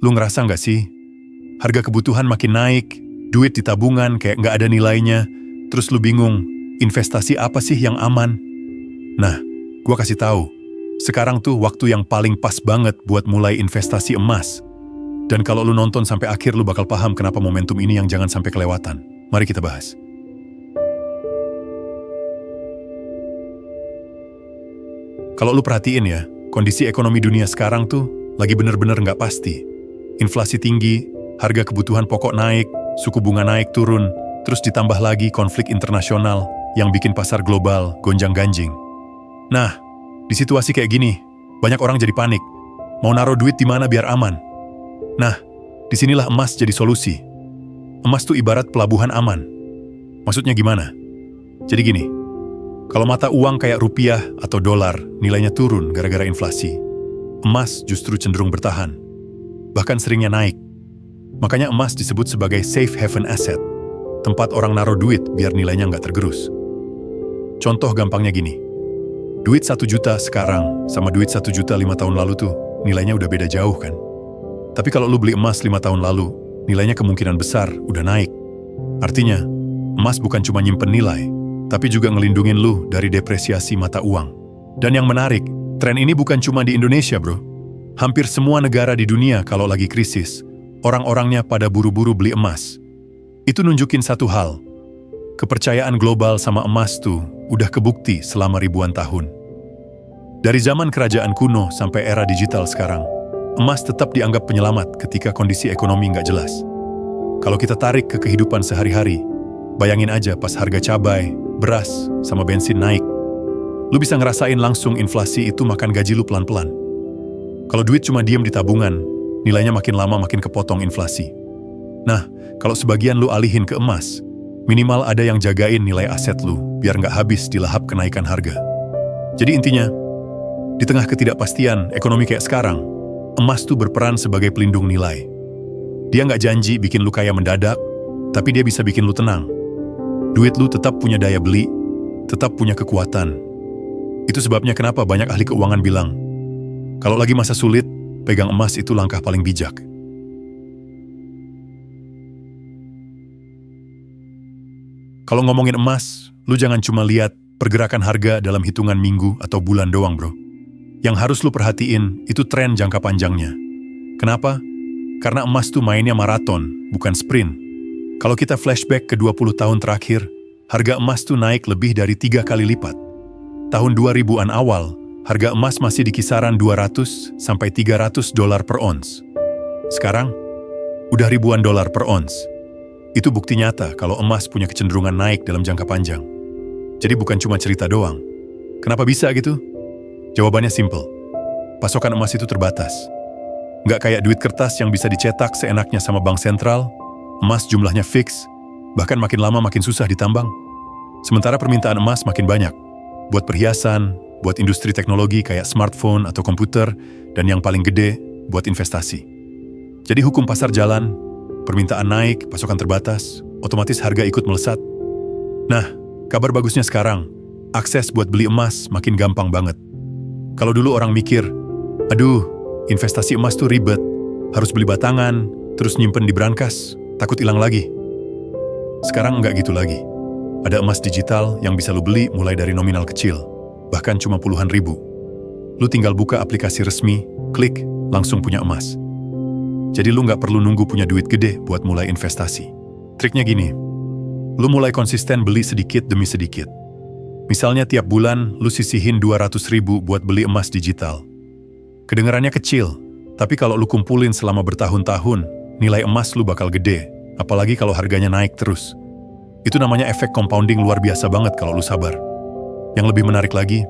Lu ngerasa nggak sih? Harga kebutuhan makin naik, duit di tabungan kayak nggak ada nilainya, terus lu bingung, investasi apa sih yang aman? Nah, gua kasih tahu, sekarang tuh waktu yang paling pas banget buat mulai investasi emas. Dan kalau lu nonton sampai akhir, lu bakal paham kenapa momentum ini yang jangan sampai kelewatan. Mari kita bahas. Kalau lu perhatiin ya, kondisi ekonomi dunia sekarang tuh lagi bener-bener nggak pasti. Inflasi tinggi, harga kebutuhan pokok naik, suku bunga naik turun, terus ditambah lagi konflik internasional yang bikin pasar global gonjang-ganjing. Nah, di situasi kayak gini, banyak orang jadi panik. Mau naruh duit di mana biar aman? Nah, disinilah emas jadi solusi. Emas tuh ibarat pelabuhan aman. Maksudnya gimana? Jadi gini, kalau mata uang kayak rupiah atau dolar nilainya turun gara-gara inflasi, emas justru cenderung bertahan. Bahkan seringnya naik. Makanya emas disebut sebagai safe haven asset, tempat orang naruh duit biar nilainya nggak tergerus. Contoh gampangnya gini, duit 1 juta sekarang sama duit 1 juta 5 tahun lalu tuh nilainya udah beda jauh kan? Tapi kalau lu beli emas 5 tahun lalu, nilainya kemungkinan besar udah naik. Artinya, emas bukan cuma nyimpen nilai, tapi juga ngelindungin lu dari depresiasi mata uang. Dan yang menarik, tren ini bukan cuma di Indonesia bro. Hampir semua negara di dunia kalau lagi krisis, orang-orangnya pada buru-buru beli emas. Itu nunjukin satu hal, kepercayaan global sama emas tuh udah kebukti selama ribuan tahun. Dari zaman kerajaan kuno sampai era digital sekarang, emas tetap dianggap penyelamat ketika kondisi ekonomi nggak jelas. Kalau kita tarik ke kehidupan sehari-hari, bayangin aja pas harga cabai, beras, sama bensin naik. Lu bisa ngerasain langsung inflasi itu makan gaji lu pelan-pelan. Kalau duit cuma diem di tabungan, nilainya makin lama makin kepotong inflasi. Nah, kalau sebagian lu alihin ke emas, minimal ada yang jagain nilai aset lu, biar nggak habis dilahap kenaikan harga. Jadi intinya, di tengah ketidakpastian ekonomi kayak sekarang, emas tuh berperan sebagai pelindung nilai. Dia nggak janji bikin lu kaya mendadak, tapi dia bisa bikin lu tenang. Duit lu tetap punya daya beli, tetap punya kekuatan. Itu sebabnya kenapa banyak ahli keuangan bilang, kalau lagi masa sulit, pegang emas itu langkah paling bijak. Kalau ngomongin emas, lu jangan cuma lihat pergerakan harga dalam hitungan minggu atau bulan doang bro. Yang harus lu perhatiin itu tren jangka panjangnya. Kenapa? Karena emas tuh mainnya maraton, bukan sprint. Kalau kita flashback ke 20 tahun terakhir, harga emas tuh naik lebih dari 3 kali lipat. Tahun 2000-an awal, harga emas masih di kisaran 200 sampai 300 dolar per ons. Sekarang, udah ribuan dolar per ons. Itu bukti nyata kalau emas punya kecenderungan naik dalam jangka panjang. Jadi bukan cuma cerita doang. Kenapa bisa gitu? Jawabannya simple. Pasokan emas itu terbatas. Nggak kayak duit kertas yang bisa dicetak seenaknya sama bank sentral, emas jumlahnya fix, bahkan makin lama makin susah ditambang. Sementara permintaan emas makin banyak. Buat perhiasan, buat industri teknologi kayak smartphone atau komputer, dan yang paling gede, buat investasi. Jadi hukum pasar jalan, permintaan naik, pasokan terbatas, otomatis harga ikut melesat. Nah, kabar bagusnya sekarang, akses buat beli emas makin gampang banget. Kalau dulu orang mikir, aduh, investasi emas tuh ribet, harus beli batangan, terus nyimpen di brankas, takut hilang lagi. Sekarang nggak gitu lagi. Ada emas digital yang bisa lu beli mulai dari nominal kecil, bahkan cuma puluhan ribu. Lu tinggal buka aplikasi resmi, klik, langsung punya emas. Jadi lu nggak perlu nunggu punya duit gede buat mulai investasi. Triknya gini, lu mulai konsisten beli sedikit demi sedikit. Misalnya tiap bulan lu sisihin 200 ribu buat beli emas digital. Kedengarannya kecil, tapi kalau lu kumpulin selama bertahun-tahun, nilai emas lu bakal gede, apalagi kalau harganya naik terus. Itu namanya efek compounding luar biasa banget kalau lu sabar. Yang lebih menarik lagi,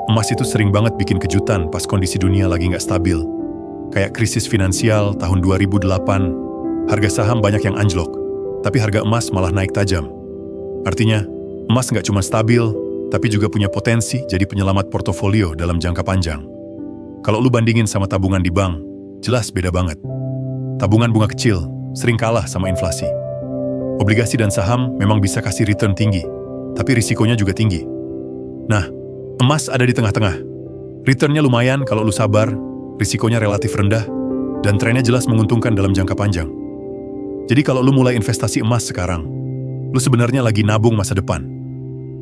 emas itu sering banget bikin kejutan pas kondisi dunia lagi nggak stabil. Kayak krisis finansial tahun 2008, harga saham banyak yang anjlok, tapi harga emas malah naik tajam. Artinya, emas nggak cuma stabil, tapi juga punya potensi jadi penyelamat portofolio dalam jangka panjang. Kalau lu bandingin sama tabungan di bank, jelas beda banget. Tabungan bunga kecil sering kalah sama inflasi. Obligasi dan saham memang bisa kasih return tinggi, tapi risikonya juga tinggi. Nah, emas ada di tengah-tengah. Returnnya lumayan kalau lu sabar, risikonya relatif rendah, Dan trennya jelas menguntungkan dalam jangka panjang. Jadi kalau lu mulai investasi emas sekarang, lu sebenarnya lagi nabung masa depan.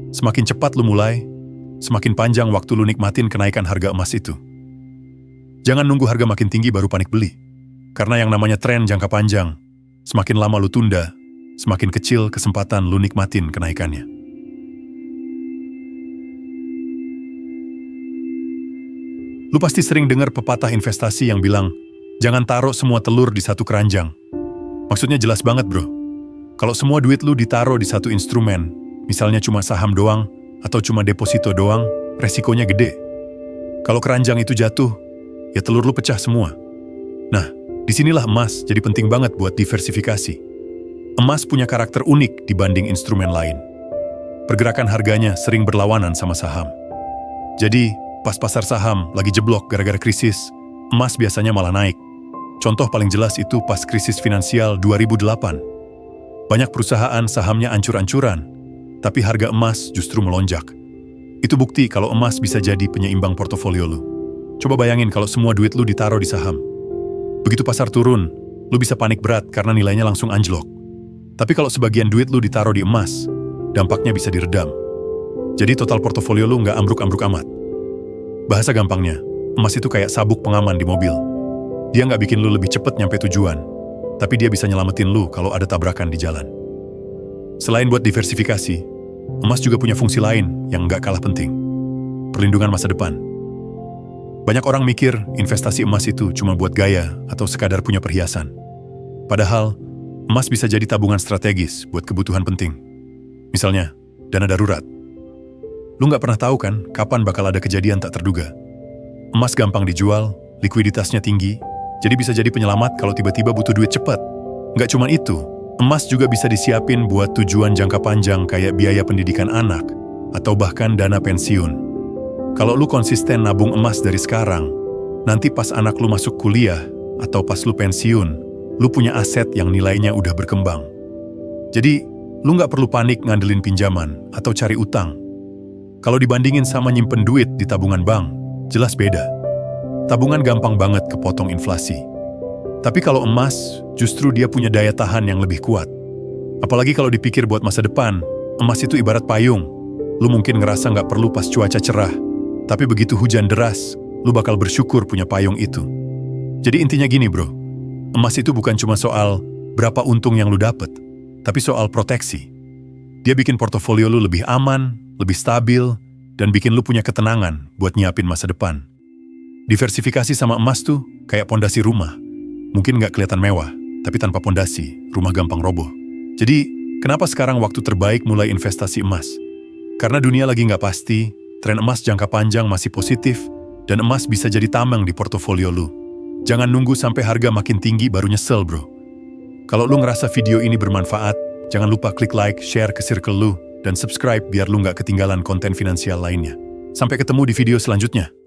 Semakin cepat lu mulai, semakin panjang waktu lu nikmatin kenaikan harga emas itu. Jangan nunggu harga makin tinggi baru panik beli. Karena yang namanya tren jangka panjang, semakin lama lu tunda, semakin kecil kesempatan lu nikmatin kenaikannya. Lu pasti sering dengar pepatah investasi yang bilang, jangan taruh semua telur di satu keranjang. Maksudnya jelas banget bro. Kalau semua duit lu ditaruh di satu instrumen, misalnya cuma saham doang, atau cuma deposito doang, resikonya gede. Kalau keranjang itu jatuh, ya telur lu pecah semua. Nah, disinilah emas jadi penting banget buat diversifikasi. Emas punya karakter unik dibanding instrumen lain. Pergerakan harganya sering berlawanan sama saham. Jadi, pas pasar saham lagi jeblok gara-gara krisis, emas biasanya malah naik. Contoh paling jelas itu pas krisis finansial 2008. Banyak perusahaan sahamnya ancur-ancuran, tapi harga emas justru melonjak. Itu bukti kalau emas bisa jadi penyeimbang portofolio lu. Coba bayangin kalau semua duit lu ditaruh di saham. Begitu pasar turun, lu bisa panik berat karena nilainya langsung anjlok. Tapi kalau sebagian duit lu ditaruh di emas, dampaknya bisa diredam. Jadi total portofolio lu nggak ambruk-ambruk amat. Bahasa gampangnya, emas itu kayak sabuk pengaman di mobil. Dia nggak bikin lu lebih cepat nyampe tujuan, tapi dia bisa nyelamatin lu kalau ada tabrakan di jalan. Selain buat diversifikasi, emas juga punya fungsi lain yang nggak kalah penting. Perlindungan masa depan. Banyak orang mikir investasi emas itu cuma buat gaya atau sekadar punya perhiasan. Padahal, emas bisa jadi tabungan strategis buat kebutuhan penting. Misalnya, dana darurat. Lu nggak pernah tahu kan kapan bakal ada kejadian tak terduga. Emas gampang dijual, likuiditasnya tinggi, jadi bisa jadi penyelamat kalau tiba-tiba butuh duit cepat. Nggak cuma itu, emas juga bisa disiapin buat tujuan jangka panjang kayak biaya pendidikan anak atau bahkan dana pensiun. Kalau lu konsisten nabung emas dari sekarang, nanti pas anak lu masuk kuliah atau pas lu pensiun, lu punya aset yang nilainya udah berkembang. Jadi, lu nggak perlu panik ngandelin pinjaman atau cari utang. Kalau dibandingin sama nyimpen duit di tabungan bank, jelas beda. Tabungan gampang banget kepotong inflasi. Tapi kalau emas, justru dia punya daya tahan yang lebih kuat. Apalagi kalau dipikir buat masa depan, emas itu ibarat payung. Lu mungkin ngerasa nggak perlu pas cuaca cerah, tapi begitu hujan deras, lu bakal bersyukur punya payung itu. Jadi intinya gini bro, emas itu bukan cuma soal berapa untung yang lu dapet, tapi soal proteksi. Dia bikin portofolio lu lebih aman, lebih stabil, dan bikin lu punya ketenangan buat nyiapin masa depan. Diversifikasi sama emas tuh kayak pondasi rumah. Mungkin nggak kelihatan mewah, tapi tanpa pondasi, rumah gampang roboh. Jadi, kenapa sekarang waktu terbaik mulai investasi emas? Karena dunia lagi nggak pasti, tren emas jangka panjang masih positif, dan emas bisa jadi tameng di portofolio lu. Jangan nunggu sampai harga makin tinggi baru nyesel bro. Kalau lu ngerasa video ini bermanfaat, jangan lupa klik like, share ke circle lu, dan subscribe biar lu nggak ketinggalan konten finansial lainnya. Sampai ketemu di video selanjutnya.